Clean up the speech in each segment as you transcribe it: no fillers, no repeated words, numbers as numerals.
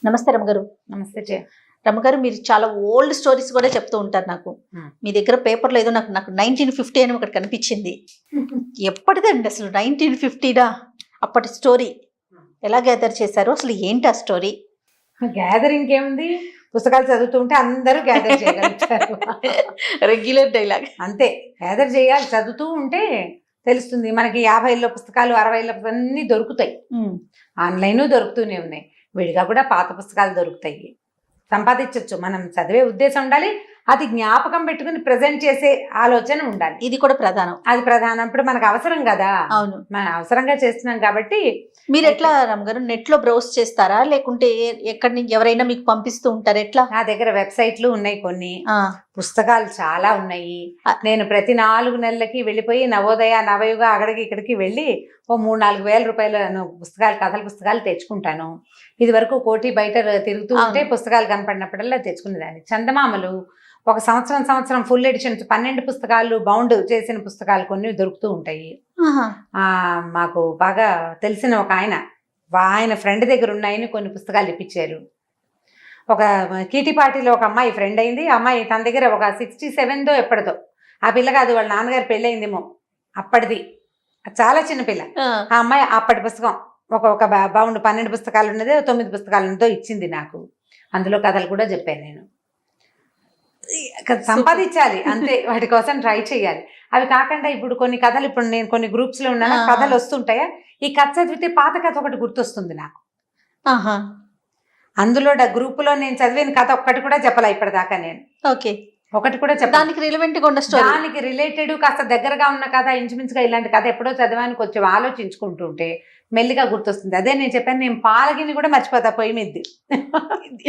నమస్తే రమగారు. నమస్తే జయ. రమగారు, మీరు చాలా ఓల్డ్ స్టోరీస్ కూడా చెప్తూ ఉంటారు నాకు. మీ దగ్గర పేపర్లో ఏదో నాకు నాకు 1950 అని ఒకటి కనిపించింది. ఎప్పటిదండి అసలు 1950డా? అప్పటి స్టోరీ ఎలా గ్యాదర్ చేశారు, అసలు ఏంటి ఆ స్టోరీ? గ్యాదరింగ్ ఏముంది, పుస్తకాలు చదువుతూ ఉంటే అందరూ గ్యాదర్ చేయగలుగుతారు. రెగ్యులర్ డైలాగ్ అంతే, గ్యాదర్ చేయాలి. చదువుతూ ఉంటే తెలుస్తుంది మనకి. 50లో పుస్తకాలు, 60లో అన్నీ దొరుకుతాయి. ఆన్లైన్ దొరుకుతూనే ఉన్నాయి, విడిగా కూడా పాత పుస్తకాలు దొరుకుతాయి. సంపాదించవచ్చు. మనం చదివే ఉద్దేశం ఉండాలి, అది జ్ఞాపకం పెట్టుకుని ప్రజెంట్ చేసే ఆలోచన ఉండాలి. ఇది కూడా ప్రధానం. అది ప్రధానం. ఇప్పుడు మనకు అవసరం కదా. అవును, మనం అవసరంగా చేస్తున్నాం కాబట్టి. మీరు ఎట్లా రమగారు, నెట్ లో బ్రౌజ్ చేస్తారా లేకుంటే ఎక్కడి నుంచి ఎవరైనా మీకు పంపిస్తూ ఉంటారు? ఎట్లా? నా దగ్గర వెబ్సైట్లు ఉన్నాయి, కొన్ని పుస్తకాలు చాలా ఉన్నాయి. నేను ప్రతి 4 నెలలకి వెళ్ళిపోయి నవోదయ, నవయుగ అక్కడికి ఇక్కడికి వెళ్ళి ఓ 3-4 వేల రూపాయల పుస్తకాలు, కథల పుస్తకాలు తెచ్చుకుంటాను. ఇది వరకు కోటి బయట తిరుగుతూ ఉంటే పుస్తకాలు కనపడినప్పుడల్లా తెచ్చుకునేదాన్ని. చందమామలు ఒక సంవత్సరం ఫుల్ ఎడిషన్స్ 12 పుస్తకాలు బౌండ్ చేసిన పుస్తకాలు కొన్ని దొరుకుతూ ఉంటాయి. మాకు బాగా తెలిసిన ఒక ఆయన ఫ్రెండ్ దగ్గర ఉన్నాయని కొన్ని పుస్తకాలు ఇప్పించారు. ఒక కీటిపాటిలో ఒక అమ్మాయి ఫ్రెండ్ అయింది. అమ్మాయి తన దగ్గర ఒక 67దో ఎప్పటిదో ఆ పిల్ల కాదు, వాళ్ళ నాన్నగారు పెళ్ళయిందేమో అప్పటిది, చాలా చిన్న పిల్ల. ఆ అమ్మాయి అప్పటి పుస్తకం ఒక బౌండ్ 12 పుస్తకాలు ఉన్నది, 9 పుస్తకాలు ఉన్నదో ఇచ్చింది నాకు. అందులో కథలు కూడా చెప్పాను నేను. సంపాదించాలి అంతే, వాటి కోసం ట్రై చేయాలి. అవి కాకుండా ఇప్పుడు కొన్ని కథలు, ఇప్పుడు నేను కొన్ని గ్రూప్స్ లో ఉన్నాను, కథలు వస్తుంటాయా, ఈ కథ చదివితే పాత కథ ఒకటి గుర్తొస్తుంది నాకు. అందులో గ్రూపులో నేను చదివిన కథ ఒక్కటి కూడా చెప్పాలి ఇప్పటిదాకా నేను. ఓకే, ఒకటి కూడా చెప్పాలి. దానికి రిలవెంట్ గా ఉన్న స్టోరీ, దానికి రిలేటెడ్ కాస్త దగ్గరగా ఉన్న కథ, ఇంచుమించుగా ఇలాంటి కథ ఎప్పుడో చదివానికి కొంచెం ఆలోచించుకుంటుంటే మెల్లిగా గుర్తొస్తుంది. అదే నేను చెప్పాను, నేను పాలగిని కూడా మర్చిపోతా పొయ్యి మీద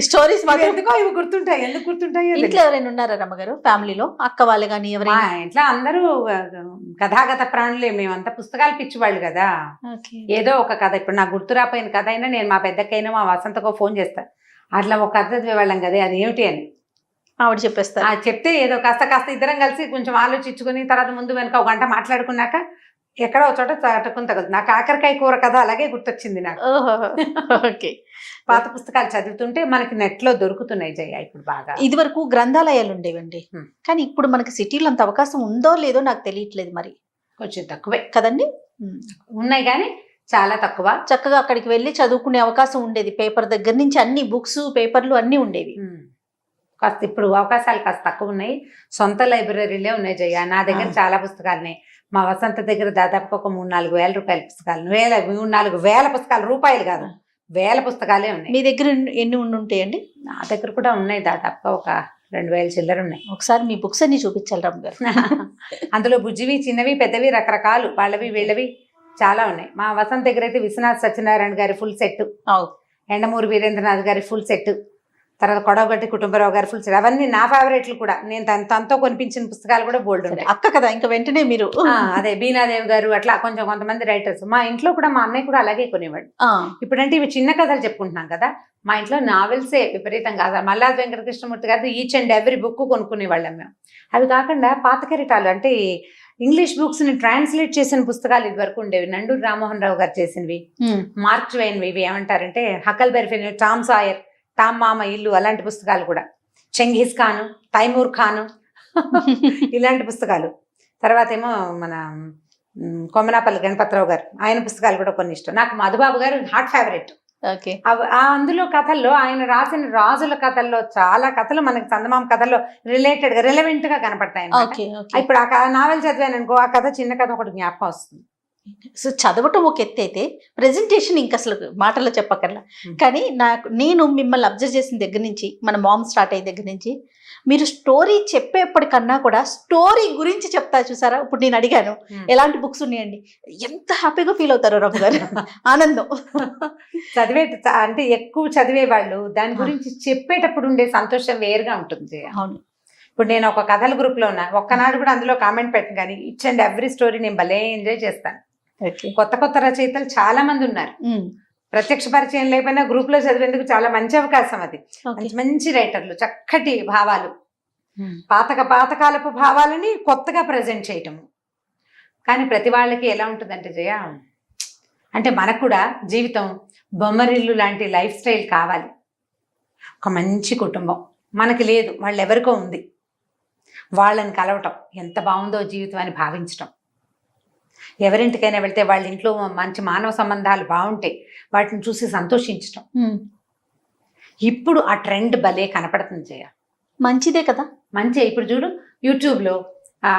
స్టోరీస్. ఎందుకో ఇవి గుర్తుంటాయి. ఎందుకు గుర్తుంటాయి? ఇంట్లో ఎవరైనా ఉన్నారా రమ్మగారు, ఫ్యామిలీలో అక్క వాళ్ళు కానీ ఎవరైనా? ఇంట్లో అందరూ కథాగత ప్రాణులే. మేమంతా పుస్తకాలు పిచ్చివాళ్ళు కదా. ఏదో ఒక కథ, ఇప్పుడు నాకు గుర్తు రాపోయిన కథ అయినా నేను మా పెద్దకైనా మా వసంతకో ఫోన్ చేస్తాను, అట్లా ఒక కథ చదివేవాళ్ళం కదా, అది ఏమిటి అని ఆవిడ చెప్పేస్తారు. చెప్తే ఏదో కాస్త ఇద్దరం కలిసి కొంచెం ఆలోచించుకుని తర్వాత ముందు వెనక ఒక గంట మాట్లాడుకున్నాక ఎక్కడో చోట చటుకుని తగదు. నాకు కాకరకాయ కూర కథ అలాగే గుర్తొచ్చింది నాకు. ఓకే, పాత పుస్తకాలు చదువుతుంటే మనకి నెట్ లో దొరుకుతున్నాయి జయ ఇప్పుడు బాగా. ఇది వరకు గ్రంథాలయాలు ఉండేవండి, కానీ ఇప్పుడు మనకి సిటీలో అంత అవకాశం ఉందో లేదో నాకు తెలియట్లేదు. మరి కొంచెం తక్కువే కదండి. ఉన్నాయి కానీ చాలా తక్కువ. చక్కగా అక్కడికి వెళ్ళి చదువుకునే అవకాశం ఉండేది. పేపర్ దగ్గర నుంచి అన్ని బుక్స్, పేపర్లు అన్ని ఉండేవి. కాస్త ఇప్పుడు అవకాశాలు కాస్త తక్కువ ఉన్నాయి. సొంత లైబ్రరీలే ఉన్నాయి జయ. నా దగ్గర చాలా పుస్తకాలున్నాయి. మా వసంత దగ్గర దాదాపు ఒక 3-4 వేల రూపాయల పుస్తకాలు, 3-4 వేల పుస్తకాలు, రూపాయలు కాదు, వేల పుస్తకాలే ఉన్నాయి. మీ దగ్గర ఎన్ని ఉంటాయండి? నా దగ్గర కూడా ఉన్నాయి, దాదాపుగా ఒక 2000 చిల్లర ఉన్నాయి. ఒకసారి మీ బుక్స్ అన్ని చూపించాలి రామ్ గారు. అందులో బుజ్జివి, చిన్నవి, పెద్దవి, రకరకాలు, వాళ్ళవి వీళ్ళవి చాలా ఉన్నాయి. మా వసంత దగ్గర అయితే విశ్వనాథ్ సత్యనారాయణ గారి ఫుల్ సెట్, ఎండమూరి వీరేంద్రనాథ్ గారి ఫుల్ సెట్, తర్వాత కొడవగట్టి కుటుంబరావు గారి ఫుల్ సెట్, అవన్నీ నా ఫేవరెట్లు కూడా. నేను తనతో కొనిపించిన పుస్తకాలు కూడా బోల్డ్ ఉంటాయి. అక్క కదా, ఇంకా వెంటనే మీరు అదే బీనాదేవి గారు, అట్లా కొంతమంది రైటర్స్. మా ఇంట్లో కూడా మా అన్నయ్య కూడా అలాగే కొనేవాడు. ఇప్పుడంటే ఇవి చిన్న కథలు చెప్పుకుంటున్నాం కదా, మా ఇంట్లో నావెల్సే విపరీతంగా. మల్లాది వెంకటకృష్ణమూర్తి గారి ఈచ్ అండ్ ఎవ్రీ బుక్ కొనుక్కునేవాళ్ళం మేము. అవి కాకుండా పాత కెరటాలు అంటే ఇంగ్లీష్ బుక్స్ ని ట్రాన్స్లేట్ చేసిన పుస్తకాలు ఇది వరకు ఉండేవి. నండూరి రామ్మోహన్ రావు గారు చేసినవి, మార్క్ ట్వైన్వి, ఇవి ఏమంటారంటే హకల్బెరీ ఫిన్, టామ్ సాయర్, టామ్ మామ ఇల్లు, అలాంటి పుస్తకాలు కూడా. చెంఘీజ్ ఖాను, తైమూర్ ఖాను, ఇలాంటి పుస్తకాలు. తర్వాత ఏమో మన కొమ్మనాపల్లి గణపతిరావు గారు, ఆయన పుస్తకాలు కూడా కొన్ని ఇష్టం నాకు. మధుబాబు గారు హాట్ ఫేవరెట్. అందులో కథల్లో ఆయన రాసిన రాజుల కథల్లో చాలా కథలు మనకి చందమామ కథల్లో రిలవెంట్ గా కనపడతాయి. ఇప్పుడు ఆ నావెల్ చదివాను అనుకో, ఆ కథ చిన్న కథ ఒకటి జ్ఞాపకం వస్తుంది. సో చదవటం ఒక ఎత్తు అయితే, ప్రెజెంటేషన్ ఇంకా అసలు మాటల్లో చెప్పకర్లా. కానీ నేను మిమ్మల్ని అబ్జర్వ్ చేసిన దగ్గర నుంచి, మన మామ్ స్టార్ట్ అయ్యే దగ్గర నుంచి, మీరు స్టోరీ చెప్పేప్పటికన్నా కూడా స్టోరీ గురించి చెప్తా చూసారా. ఇప్పుడు నేను అడిగాను ఎలాంటి బుక్స్ ఉన్నాయండి, ఎంత హ్యాపీగా ఫీల్ అవుతారో రమ్మ గారు. ఆనందం. అంటే ఎక్కువ చదివే వాళ్ళు దాని గురించి చెప్పేటప్పుడు ఉండే సంతోషం వేరుగా ఉంటుంది. అవును. ఇప్పుడు నేను ఒక కథల గ్రూప్ లో ఉన్నా, ఒక్కనాడు కూడా అందులో కామెంట్ పెట్టను, కానీ ఈచ్ అండ్ ఎవ్రీ స్టోరీ నేను భలే ఎంజాయ్ చేస్తాను. కొత్త రచయితలు చాలా మంది ఉన్నారు. ప్రత్యక్ష పరిచయం లేకపోయినా గ్రూప్ లో చదివేందుకు చాలా మంచి అవకాశం అది. మంచి రైటర్లు, చక్కటి భావాలు, పాతకాలపు భావాలని కొత్తగా ప్రజెంట్ చేయటము. కానీ ప్రతి వాళ్ళకి ఎలా ఉంటుందంటే జయ, అంటే మనకు కూడా జీవితం బొమ్మరిల్లు లాంటి లైఫ్ స్టైల్ కావాలి. ఒక మంచి కుటుంబం మనకి లేదు, వాళ్ళు ఎవరికో ఉంది, వాళ్ళని కలవటం ఎంత బాగుందో జీవితం అని భావించటం, ఎవరింటికైనా వెళ్తే వాళ్ళ ఇంట్లో మంచి మానవ సంబంధాలు బాగుంటే వాటిని చూసి సంతోషించటం. ఇప్పుడు ఆ ట్రెండ్ భలే కనపడుతుంది జయ. మంచిదే కదా. మంచి ఇప్పుడు చూడు యూట్యూబ్లో,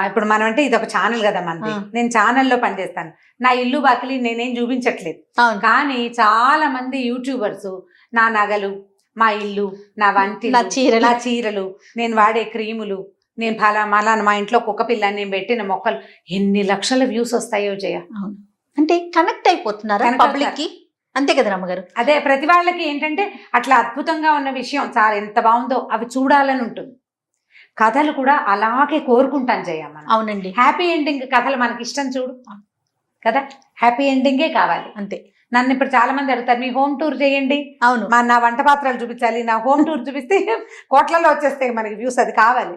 ఇప్పుడు మనం అంటే ఇది ఒక ఛానల్ కదా మనది, నేను ఛానల్లో పనిచేస్తాను, నా ఇల్లు బాకిలి నేనేం చూపించట్లేదు, కానీ చాలా మంది యూట్యూబర్స్ నా నగలు, మా ఇల్లు, నా వంటి, నా చీరలు, నేను వాడే క్రీములు, నేను మళ్ళా మా ఇంట్లో కుక్క పిల్ల, నేను పెట్టిన మొక్కలు, ఎన్ని లక్షల వ్యూస్ వస్తాయో జయ. అంటే కనెక్ట్ అయిపోతున్నారా పబ్లిక్ కి? అంతే కదా రమ్మగారు. అదే ప్రతి వాళ్ళకి ఏంటంటే అట్లా అద్భుతంగా ఉన్న విషయం చాలా ఎంత బాగుందో అవి చూడాలని ఉంటుంది. కథలు కూడా అలాగే కోరుకుంటాను జయ మనం. అవునండి, హ్యాపీ ఎండింగ్ కథలు మనకి ఇష్టం చూడు కదా, హ్యాపీ ఎండింగే కావాలి అంతే. నన్ను ఇప్పుడు చాలా మంది అడుగుతారు మీ హోమ్ టూర్ చేయండి. అవును, నా వంట పాత్రలు చూపించాలి, నా హోమ్ టూర్ చూపిస్తే కోట్లలో వచ్చేస్తాయి మనకి వ్యూస్, అది కావాలి.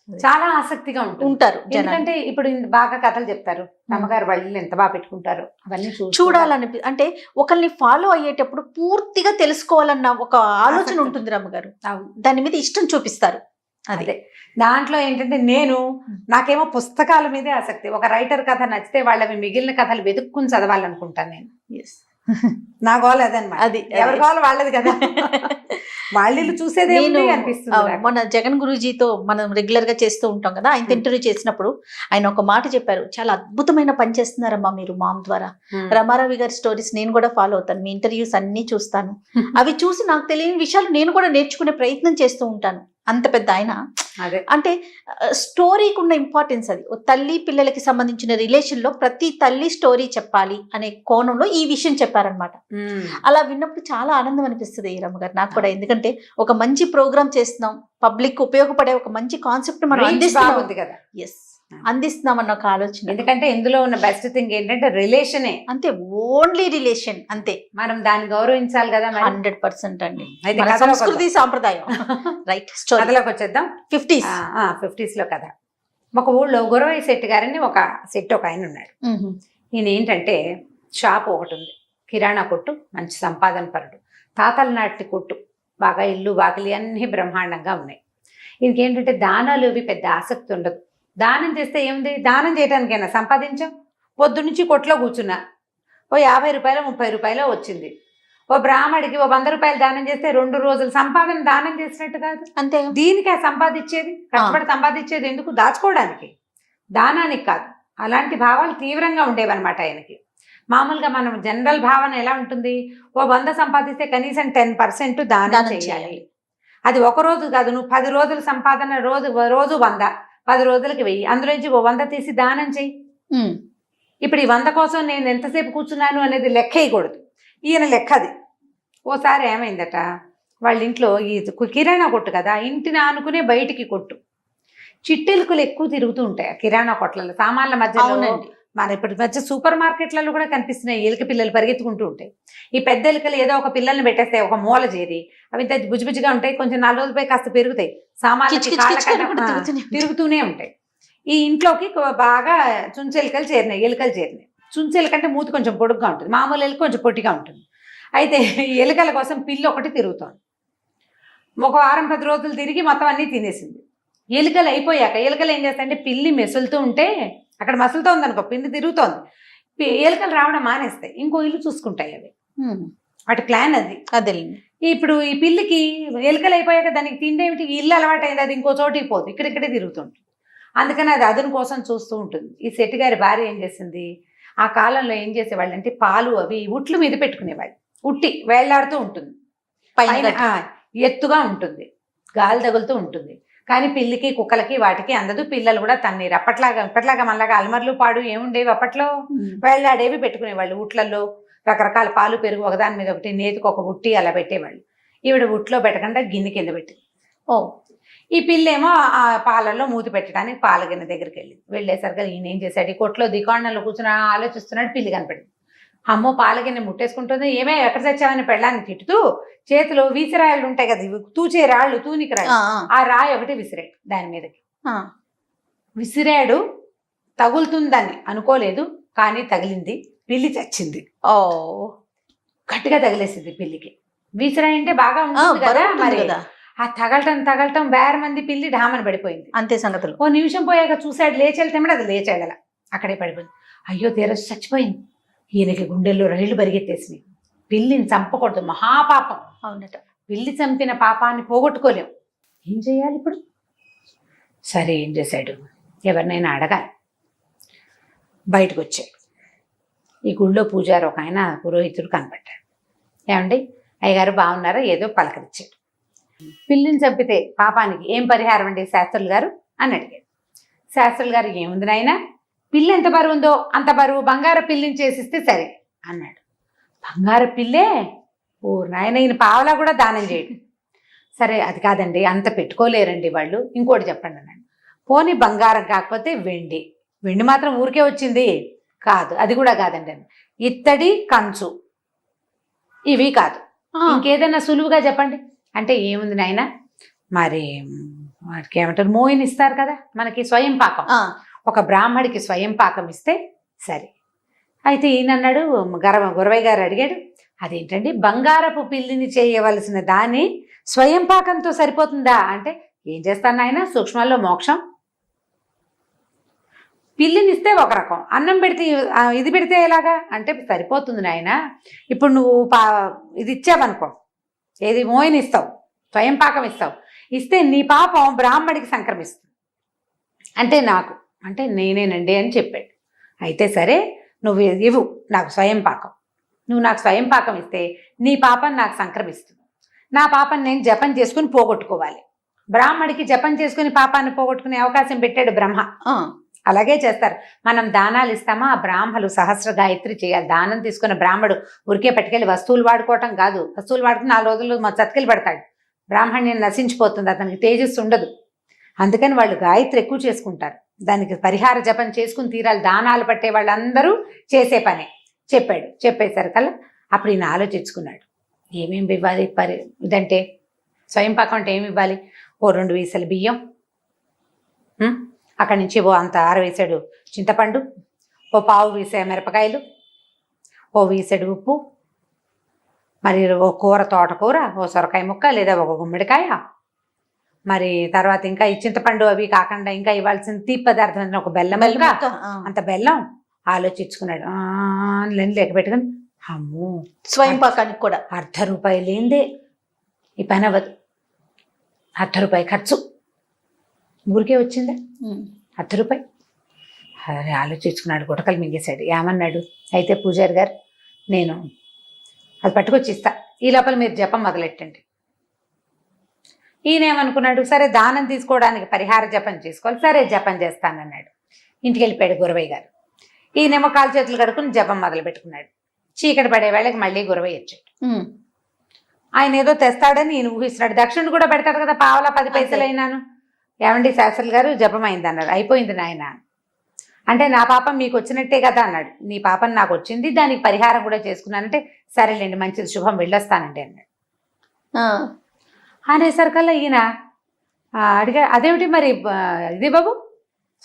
చాలా ఆసక్తిగా ఉంటారు, ఎందుకంటే ఇప్పుడు బాగా కథలు చెప్తారు, అమ్మగారు వాళ్ళు ఎంత బాగా పెట్టుకుంటారు, అవన్నీ చూడాలని. అంటే ఒకరిని ఫాలో అయ్యేటప్పుడు పూర్తిగా తెలుసుకోవాలన్న ఒక ఆలోచన ఉంటుంది రమ్మగారు, దాని మీద ఇష్టం చూపిస్తారు. అదే దాంట్లో ఏంటంటే నాకేమో పుస్తకాల మీదే ఆసక్తి. ఒక రైటర్ కథ నచ్చితే వాళ్ళవి మిగిలిన కథలు వెతుక్కుని చదవాలనుకుంటాను నేను. నా గోల్ అదనమాట. అది ఎవరి గోల్ వాళ్ళది కదా, వాళ్ళు చూసేదే అనిపిస్తుంది. మన జగన్ గురూజీతో మనం రెగ్యులర్ గా చేస్తూ ఉంటాం కదా, ఆయన ఇంటర్వ్యూ చేసినప్పుడు ఆయన ఒక మాట చెప్పారు, చాలా అద్భుతమైన పని చేస్తున్నారమ్మా మీరు మామ్ ద్వారా. రమారావి గారి స్టోరీస్ నేను కూడా ఫాలో అవుతాను, మీ ఇంటర్వ్యూస్ అన్ని చూస్తాను, అవి చూసి నాకు తెలియని విషయాలు నేను కూడా నేర్చుకునే ప్రయత్నం చేస్తూ ఉంటాను. అంత పెద్ద ఆయన. అంటే స్టోరీకి ఉన్న ఇంపార్టెన్స్ అది. తల్లి పిల్లలకి సంబంధించిన రిలేషన్ లో ప్రతి తల్లి స్టోరీ చెప్పాలి అనే కోణంలో ఈ విషయం చెప్పారనమాట. అలా విన్నప్పుడు చాలా ఆనందం అనిపిస్తుంది ఈ రమ్మగారు నాకు కూడా. ఎందుకంటే ఒక మంచి ప్రోగ్రామ్ చేస్తున్నాం, పబ్లిక్ ఉపయోగపడే ఒక మంచి కాన్సెప్ట్ మనం అందిస్తున్నాం అన్న ఒక ఆలోచన. ఎందుకంటే ఇందులో ఉన్న బెస్ట్ థింగ్ ఏంటంటే రిలేషనే, అంతే, ఓన్లీ రిలేషన్, అంతే. మనం దాన్ని గౌరవించాలి కదా. 100% అండి, సంస్కృతి సాంప్రదాయం. రైట్, కథలోకి వచ్చేద్దాం. 50s లో కథ. ఒక ఊళ్ళో గురవయ్య శెట్టి గారని ఒక ఆయన ఉన్నాడు. ఈయన ఏంటంటే షాప్ ఒకటి ఉంది, కిరాణా కొట్టు, మంచి సంపాదన పరుడు, తాతల నాటి కొట్టు, బాగా ఇల్లు వాకిలి అన్ని బ్రహ్మాండంగా ఉన్నాయి. ఇంకేంటంటే దానాలు ఇవి పెద్ద ఆసక్తి ఉండదు. దానం చేస్తే ఏముంది, దానం చేయడానికైనా సంపాదించాం. పొద్దు నుంచి కొట్లో కూర్చున్నా, ఓ 50 రూపాయలు 30 రూపాయలు వచ్చింది. ఓ బ్రాహ్మడికి ఓ 100 రూపాయలు దానం చేస్తే 2 రోజులు సంపాదన దానం చేసినట్టు కాదు. అంతే, దీనికి సంపాదించేది, కష్టపడి సంపాదించేది ఎందుకు, దాచుకోవడానికి, దానానికి కాదు. అలాంటి భావాలు తీవ్రంగా ఉండేవన్నమాట ఆయనకి. మామూలుగా మనం జనరల్ భావన ఎలా ఉంటుంది, ఓ 100 సంపాదిస్తే కనీసం 10% దానం చేయాలి. అది ఒక రోజు కాదు, నువ్వు 10 రోజుల సంపాదన రోజు 100, 10 రోజులకి 1000, అందులోంచి ఓ 100 తీసి దానం చెయ్యి. ఇప్పుడు ఈ 100 కోసం నేను ఎంతసేపు కూర్చున్నాను అనేది లెక్క వేయకూడదు. ఈయన లెక్క అది. ఓసారి ఏమైందట, వాళ్ళ ఇంట్లో ఈ కిరాణా కొట్టు కదా, ఇంటిని ఆనుకునే బయటికి కొట్టు, చిట్టెలుకలు ఎక్కువ తిరుగుతూ ఉంటాయి ఆ కిరాణా కొట్లలో, సామాన్ల మధ్యలో. మన ఇప్పటి మధ్య సూపర్ మార్కెట్లలో కూడా కనిపిస్తున్నాయి ఎలుక పిల్లలు పరిగెత్తుకుంటూ ఉంటాయి. ఈ పెద్ద ఎలుకలు ఏదో ఒక పిల్లల్ని పెట్టేస్తాయి ఒక మూల చేరి, అవి ఇంత బుజ్జిబుజ్జిగా ఉంటాయి, కొంచెం 4 రోజులపై కాస్త పెరుగుతాయి, సామాన్లు తిరుగుతూనే ఉంటాయి. ఈ ఇంట్లోకి బాగా చుంచెలుకలు చేరినాయి, ఎలుకలు చేరినాయి. చుంచెలకంటే మూతి కొంచెం పొడుగ్గా ఉంటుంది, మామూలు ఎలుక కొంచెం పొట్టిగా ఉంటుంది. అయితే ఈ ఎలుకల కోసం పిల్లి ఒకటి తిరుగుతోంది. ఒక వారం 10 రోజులు తిరిగి మొత్తం అన్నీ తినేసింది. ఎలుకలు అయిపోయాక ఎలుకలు ఏం చేస్తాయంటే, పిల్లి మెసులుతూ ఉంటే అక్కడ మసులుతోంది అనుకో, పిల్లి తిరుగుతోంది, ఎలుకలు రావడం మానేస్తాయి, ఇంకో ఇల్లు చూసుకుంటాయి అవి. వాటి ప్లాన్ అది. అదే ఇప్పుడు ఈ పిల్లికి ఎలుకలు అయిపోయాక దానికి తిండేమిటి, ఇల్లు అలవాటు అయింది, అది ఇంకో చోటికి పోదు, ఇక్కడిక్కడే తిరుగుతుంటుంది. అందుకని అది అదును కోసం చూస్తూ ఉంటుంది. ఈ శెట్టి గారి భార్య ఏం చేసింది, ఆ కాలంలో ఏం చేసేవాళ్ళు అంటే పాలు అవి ఉట్లు మీద పెట్టుకునేవాళ్ళు, ఉట్టి వేళ్లాడుతూ ఉంటుంది, పైన ఎత్తుగా ఉంటుంది, గాలి తగులుతూ ఉంటుంది. కానీ పిల్లికి కుక్కలకి వాటికి అందదు, పిల్లలు కూడా తన్నీరు. ఇప్పట్లాగా మనలాగా అల్మర్లు పాడు ఏముండేవి అప్పట్లో, వేళ్లాడేవి పెట్టుకునేవాళ్ళు. ఉట్లలో రకరకాల పాలు పెరుగు ఒకదాని మీద ఒకటి, నేతికి ఒక ఉట్టి అలా పెట్టేవాళ్ళు. ఈవిడ ఉట్లో పెట్టకుండా గిన్నె కింద పెట్టి, ఈ పిల్లేమో ఆ పాలల్లో మూతి పెట్టడానికి పాల గిన్నె దగ్గరికి వెళ్ళేసరికి ఈయన ఏం చేశాడు, ఈ కొట్లో దికాణంలో కూర్చుని ఆలోచిస్తున్నాడు. పిల్లి కనపడింది. అమ్మో పాల గిన్నె ముట్టేసుకుంటుంది, ఏమే ఎక్కడ తెచ్చావని పెళ్ళాన్ని తిట్టుతూ చేతిలో విసిరాయలు ఉంటాయి కదా, తూచే రాళ్ళు, తూనికి రాళ్ళు, ఆ రాయి ఒకటి విసిరాడు దాని మీదకి. విసిరాడు, తగులుతుందని అనుకోలేదు, కానీ తగిలింది, పిల్లి చచ్చింది. గట్టిగా తగిలేసింది పిల్లికి. విసిరా అంటే బాగా ఆ, ఉంటుంది కదా బరువు ఉంటుంది మరి కదా. ఆ తగలటం వేరే మంది పిల్లి ఢామని పడిపోయింది. అంతే సంగతులు. ఓ నిమిషం పోయాక చూశాడు, లేచి వెళ్తే అది లేచేగల అక్కడే పడిపోయింది. అయ్యో తీరస్ చచ్చిపోయింది. ఈయనకి గుండెల్లో రైళ్లు పరిగెత్తేసినాయి. పిల్లిని చంపకూడదు, మహాపాపం. అవునట. పిల్లి చంపిన పాపాన్ని పోగొట్టుకోలేం. ఏం చేయాలి ఇప్పుడు? సరే ఏం చేశాడు, ఎవరినైనా అడగాలి. బయటకు వచ్చాడు. ఈ గుళ్ళో పూజారి ఒక ఆయన పురోహితుడు కనపడ్డాడు. ఏమండి అయ్యగారు బాగున్నారా? ఏదో పలకరించాడు. పిల్లిని చంపితే పాపానికి ఏం పరిహారం అండి శాస్త్రులు గారు అని అడిగాడు. శాస్త్రులు గారు ఏముంది నాయన, పిల్లి ఎంత బరువు ఉందో అంత బరువు బంగారు పిల్లిని చేసిస్తే సరే అన్నాడు. బంగారు పిల్లే? ఓ నాయన, ఈయన పావలా కూడా దానం చేయడు. సరే అది కాదండి, అంత పెట్టుకోలేరండి వాళ్ళు, ఇంకోటి చెప్పండి అన్నాడు. పోనీ బంగారం కాకపోతే వెండి. వెండి మాత్రం ఊరికే వచ్చింది కాదు, అది కూడా కాదండి అని. ఇత్తడి కంచు ఇవి కాదు, ఇంకేదైనా సులువుగా చెప్పండి అంటే ఏముంది నాయన, మరి వాటికి ఏమంటారు, మోయిన్ ఇస్తారు కదా మనకి స్వయం పాకం. ఒక బ్రాహ్మడికి స్వయం పాకం ఇస్తే సరే. అయితే ఈయన అన్నాడు, గురవయ్య గారు అడిగాడు, అదేంటండి బంగారపు పిల్లిని చేయవలసిన దాన్ని స్వయం పాకంతో సరిపోతుందా అంటే, ఏం చేస్తాను నాయన, సూక్ష్మాల్లో మోక్షం. పిల్లిని ఇస్తే ఒక రకం, అన్నం పెడితే ఇది పెడితే ఎలాగా అంటే సరిపోతుంది నాయన. ఇప్పుడు నువ్వు ఇది ఇచ్చావనుకో, ఏది మోయిని ఇస్తావు, స్వయం పాకం ఇస్తావు, ఇస్తే నీ పాపం బ్రాహ్మడికి సంక్రమిస్తుంది, అంటే నాకు అంటే నేనేనండి అని చెప్పాడు. అయితే సరే నువ్వు ఇవ్వు నాకు స్వయం పాకం, నువ్వు నాకు స్వయం పాకం ఇస్తే నీ పాపం నాకు సంక్రమిస్తుంది, నా పాపం నేను జపం చేసుకుని పోగొట్టుకోవాలి. బ్రాహ్మడికి జపం చేసుకుని పాపాన్ని పోగొట్టుకునే అవకాశం పెట్టాడు బ్రహ్మ. అలాగే చేస్తారు. మనం దానాలు ఇస్తామా, ఆ బ్రాహ్మలు సహస్ర గాయత్రి చేయాలి. దానం తీసుకున్న బ్రాహ్మడు ఊరికే పట్టుకెళ్ళి వస్తువులు వాడుకోవటం కాదు. వస్తువులు వాడుకుని 4 రోజులు చతికిలు పెడతాడు, బ్రాహ్మణ్యం నశించిపోతుంది, అతనికి తేజస్సు ఉండదు. అందుకని వాళ్ళు గాయత్రి ఎక్కువ చేసుకుంటారు, దానికి పరిహార జపం చేసుకుని తీరాలి. దానాలు పట్టే వాళ్ళందరూ చేసే పనే చెప్పాడు. చెప్పేసరికల్లా అప్పుడు ఈయన ఆలోచించుకున్నాడు, ఏమేమి ఇవ్వాలి ఇదంటే స్వయం పాకం అంటే ఏమి ఇవ్వాలి. ఓ 2 వీసలు బియ్యం, అక్కడి నుంచి ఓ అంత ఆరవేసాడు చింతపండు, ఓ పావు వీసే మిరపకాయలు, ఓ వీసెడు ఉప్పు, మరి ఓ కూర తోటకూర, ఓ సొరకాయ ముక్క లేదా ఒక గుమ్మడికాయ, మరి తర్వాత ఇంకా ఈ చింతపండు అవి కాకుండా ఇంకా ఇవ్వాల్సిన తీపి పదార్థం ఒక బెల్లం ముక్క, అంత బెల్లం. ఆలోచించుకున్నాడు, లెక్క పెట్టుకుని, అమ్మో స్వయం పాకానికి కూడా ₹1/2 లేనిదే ఈ పని అవ్వదు. ₹1/2 ఖర్చు ఊరికే వచ్చిందా ₹1/2. అదే ఆలోచించుకున్నాడు, గుటకలు మింగేశాడు. ఏమన్నాడు, అయితే పూజారి గారు నేను అది పట్టుకొచ్చి ఇస్తా, ఈ లోపల మీరు జపం మొదలెట్టండి. ఈయనేమనుకున్నాడు, సరే దానం తీసుకోవడానికి పరిహార జపం చేసుకోవాలి, సరే జపం చేస్తానన్నాడు. ఇంటికి వెళ్ళిపోయాడు గురవయ్య గారు. ఈయనేమో కాలు చేతులు కడుక్కుని జపం మొదలు పెట్టుకున్నాడు. చీకటి పడే వేళకి మళ్ళీ గురవయ్య వచ్చాడు. ఆయన ఏదో తెస్తాడని ఈయన ఊహిస్తున్నాడు. దక్షిణ కూడా పెడతాడు కదా, పావలా 10 పైసలు అయినాను. ఏమండి శాస్త్రులు గారు జపం అయింది అన్నాడు. అయిపోయింది నాయన అంటే, నా పాపం మీకు వచ్చినట్టే కదా అన్నాడు. నీ పాపం నాకు వచ్చింది, దానికి పరిహారం కూడా చేసుకున్నానంటే, సరేలేండి మంచిది శుభం వెళ్ళొస్తానండి అన్నాడు. అనేసరికల్లా ఈయన అడిగా, అదేమిటి మరి ఇది బాబు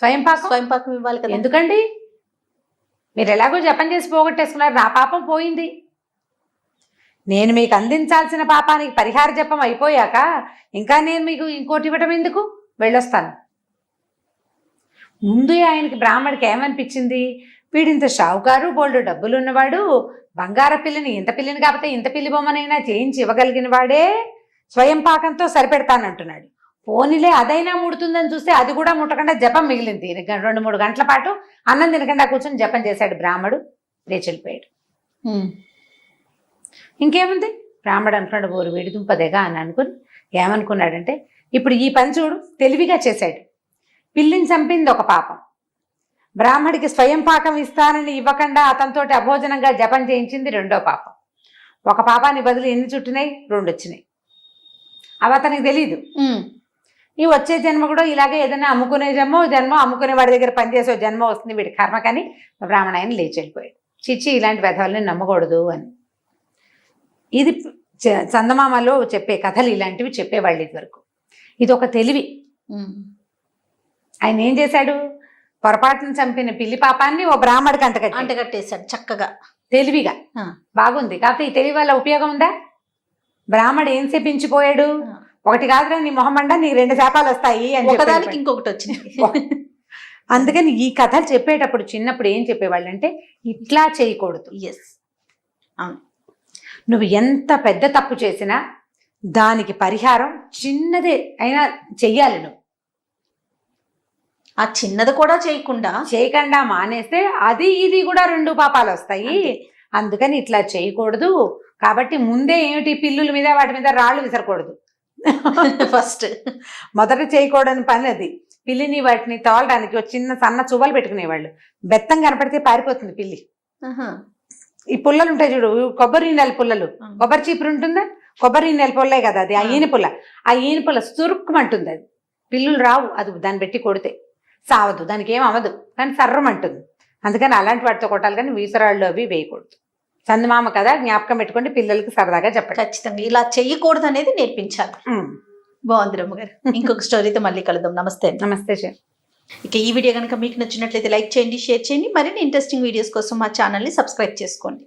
స్వయం పాకం ఇవ్వాలి కదా. ఎందుకండి, మీరు ఎలాగో జపం చేసి పోగొట్టేసుకున్నారు, నా పాపం పోయింది, నేను మీకు అందించాల్సిన పాపానికి పరిహార జపం అయిపోయాక ఇంకా నేను మీకు ఇంకోటి ఇవ్వటం ఎందుకు, వెళ్ళొస్తాను. ముందు ఆయనకి బ్రాహ్మడికి ఏమనిపించింది, వీడింత షావుకారు, బోల్డు డబ్బులు ఉన్నవాడు, బంగార పిల్లిని ఇంత పిల్లిని కాకపోతే ఇంత పిల్లి బొమ్మనైనా చేయించి ఇవ్వగలిగిన వాడే స్వయం పాకంతో సరిపెడతానంటున్నాడు. పోనీలే అదైనా ముడుతుందని చూస్తే అది కూడా ముట్టకుండా జపం మిగిలింది. 2-3 గంటల పాటు అన్నం తినకుండా కూర్చొని జపం చేశాడు బ్రాహ్మడు, లేచి వెళ్ళిపోయాడు. ఇంకేముంది, బ్రాహ్మడు అనుకున్నాడు, ఊరు వీడి దుంపదేగా అని అనుకుని ఏమనుకున్నాడంటే, ఇప్పుడు ఈ పని చూడు తెలివిగా చేశాడు. పిల్లిని చంపింది ఒక పాపం, బ్రాహ్మడికి స్వయం పాకం ఇస్తానని ఇవ్వకుండా అతనితోటి అభోజనంగా జపం చేయించింది 2వ పాపం. ఒక పాపాన్ని బదులు ఎన్ని చుట్టినాయి, 2 వచ్చినాయి. అవి అతనికి తెలీదు. ఈ వచ్చే జన్మ కూడా ఇలాగే ఏదైనా అమ్ముకునే జన్మ అమ్ముకునే వాడి దగ్గర పనిచేసే జన్మ వస్తుంది వీడి కర్మకని బ్రాహ్మణాయన లేచి వెళ్ళిపోయాడు. చిచ్చి ఇలాంటి వెధవల్ని నమ్మకూడదు అని. ఇది చందమామలో చెప్పే కథలు ఇలాంటివి చెప్పేవాళ్ళు ఇదివరకు. ఇది ఒక తెలివి. ఆయన ఏం చేశాడు, పొరపాటును చంపిన పిల్లి పాపాన్ని ఓ బ్రాహ్మడికి అంటగట్టేశాడు చక్కగా, తెలివిగా. బాగుంది. కాకపోతే ఈ తెలివి వల్ల ఉపయోగం ఉందా, బ్రాహ్మడు ఏం చెప్పించిపోయాడు, ఒకటి కాదురా నీ మొహమండ నీకు 2 శాపాలు వస్తాయి అని ఒకదానికి చెప్పాడు. ఇంకొకటి వచ్చింది. అందుకని ఈ కథలు చెప్పేటప్పుడు చిన్నప్పుడు ఏం చెప్పేవాళ్ళు అంటే ఇట్లా చేయకూడదు. ఎస్, నువ్వు ఎంత పెద్ద తప్పు చేసినా దానికి పరిహారం చిన్నదే అయినా చెయ్యాలి. నువ్వు ఆ చిన్నది కూడా చేయకుండా మానేస్తే అది ఇది కూడా 2 పాపాలు వస్తాయి. అందుకని ఇట్లా చేయకూడదు. కాబట్టి ముందే ఏమిటి పిల్లుల మీద వాటి మీద రాళ్ళు విసరకూడదు. ఫస్ట్ మొదట చేయకూడని పని అది. పిల్లిని వాటిని తోలడానికి ఒక చిన్న సన్న చువ్వలు పెట్టుకునేవాళ్ళు. బెత్తం కనపడితే పారిపోతుంది పిల్లి. ఈ పుల్లలు ఉంటాయి చూడు, కొబ్బరి నెల పుల్లలు, కొబ్బరి చీపురు ఉంటుందా, కొబ్బరి నెల పుల్లే కదా అది, ఆ ఈన పుల్ల. ఆ ఈన పుల్ల సురుక్కుమంటుంది. అది పిల్లులు రావు, అది దాన్ని పెట్టి కొడితే సావదు, దానికి ఏం అవ్వదు, కానీ సర్రమంటుంది. అందుకని అలాంటి వాటితో కొట్టాలి, కానీ వీసరాళ్ళు అవి వేయకూడదు. చందమామ కదా జ్ఞాపకం పెట్టుకోండి, పిల్లలకి సరదాగా చెప్పండి. ఖచ్చితంగా ఇలా చెయ్యకూడదు అనేది నేర్పించాలి. బాగుంది రమ్మగారు. ఇంకొక స్టోరీతో మళ్ళీ కలుద్దాం. నమస్తే. నమస్తే. ఇక ఈ వీడియో కనుక మీకు నచ్చినట్లయితే లైక్ చేయండి, షేర్ చేయండి. మరిన్ని ఇంట్రెస్టింగ్ వీడియోస్ కోసం మా ఛానల్ని సబ్స్క్రైబ్ చేసుకోండి.